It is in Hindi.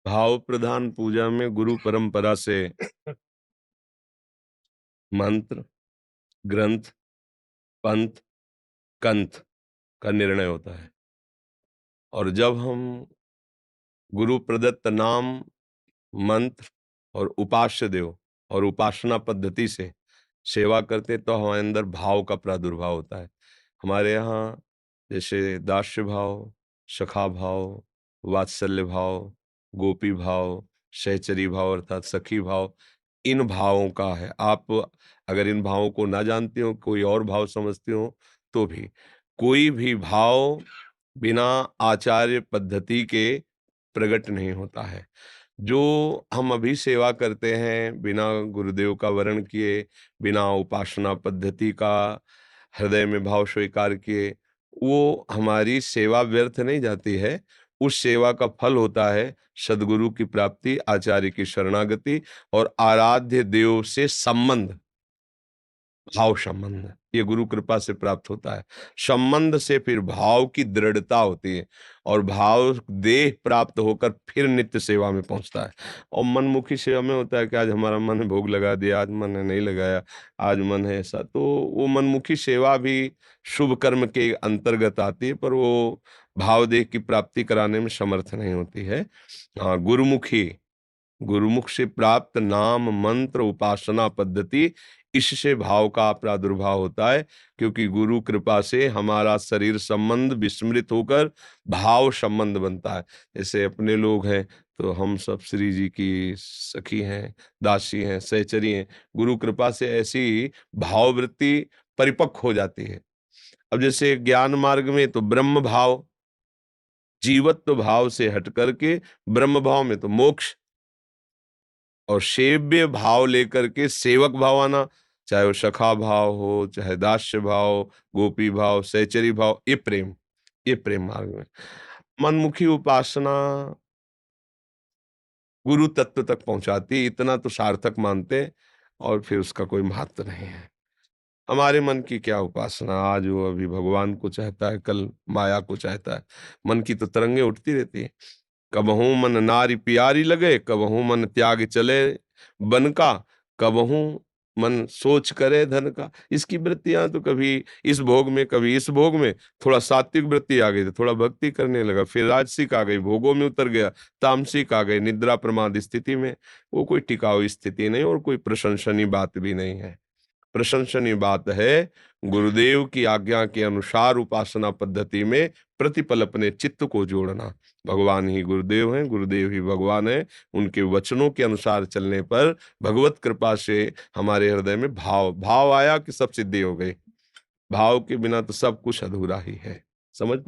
भाव प्रधान पूजा में गुरु परंपरा से मंत्र, ग्रंथ, पंथ, कंथ का निर्णय होता है। और जब हम गुरु प्रदत्त नाम, मंत्र और उपास्य देव और उपासना पद्धति से सेवा करते तो हमारे अंदर भाव का प्रादुर्भाव होता है। हमारे यहाँ जैसे दास्य भाव, सखा भाव, वात्सल्य भाव, गोपी भाव, सहचरी भाव अर्थात सखी भाव, इन भावों का है। आप अगर इन भावों को ना जानते हो, कोई और भाव समझते हो, तो भी कोई भी भाव बिना आचार्य पद्धति के प्रकट नहीं होता है। जो हम अभी सेवा करते हैं बिना गुरुदेव का वरण किए, बिना उपासना पद्धति का हृदय में भाव स्वीकार किए, वो हमारी सेवा व्यर्थ नहीं जाती है। उस सेवा का फल होता है सद्गुरु की प्राप्ति, आचार्य की शरणागति और आराध्य देव से संबंध, भाव संबंध। ये गुरु कृपा से प्राप्त होता है। संबंध से फिर भाव की दृढ़ता होती है और भाव देह प्राप्त होकर फिर नित्य सेवा में पहुंचता है। और मनमुखी सेवा में होता है कि आज हमारा मन है भोग लगा दिया, आज मन है नहीं लगाया, आज मन है ऐसा। तो वो मनमुखी सेवा भी शुभ कर्म के अंतर्गत आती है, पर वो भाव देह की प्राप्ति कराने में समर्थ नहीं होती है। हाँ, गुरुमुखी, गुरुमुख से प्राप्त नाम, मंत्र, उपासना पद्धति, इससे भाव का प्रादुर्भाव होता है। क्योंकि गुरु कृपा से हमारा शरीर संबंध विस्मृत होकर भाव संबंध बनता है। जैसे अपने लोग हैं तो हम सब श्री जी की सखी हैं, दासी हैं, सहचरी हैं। गुरु कृपा से ऐसी भाववृत्ति परिपक्व हो जाती है। अब जैसे ज्ञान मार्ग में तो ब्रह्म भाव, जीवत्व भाव से हट करके ब्रह्म भाव में तो मोक्ष, और सेव्य भाव लेकर के सेवक भाव आना, चाहे वो सखा भाव हो, चाहे दास्य भाव, गोपी भाव, सहचरी भाव, ये प्रेम मार्ग में मनमुखी उपासना गुरु तत्व तक पहुंचाती है। इतना तो सार्थक मानते हैं और फिर उसका कोई महत्व नहीं है। हमारे मन की क्या उपासना, आज वो अभी भगवान को चाहता है, कल माया को चाहता है। मन की तो तरंगे उठती रहती है। कबहू मन नारी प्यारी लगे, कबहू मन त्याग चले बन का, कबहू मन सोच करे धन का। इसकी वृत्तियां तो कभी इस भोग में, कभी इस भोग में। थोड़ा सात्विक वृत्ति आ गई तो थोड़ा भक्ति करने लगा, फिर राजसिक आ गई, भोगों में उतर गया, तामसिक आ गई, निद्रा प्रमाद स्थिति में। वो कोई टिकाऊ स्थिति नहीं और कोई प्रशंसनीय बात भी नहीं है। प्रशंसनीय बात है गुरुदेव की आज्ञा के अनुसार उपासना पद्धति में प्रतिपल अपने चित्त को जोड़ना। भगवान ही गुरुदेव हैं, गुरुदेव ही भगवान है। उनके वचनों के अनुसार चलने पर भगवत कृपा से हमारे हृदय में भाव भाव आया कि सब सिद्धि हो गई। भाव के बिना तो सब कुछ अधूरा ही है। समझ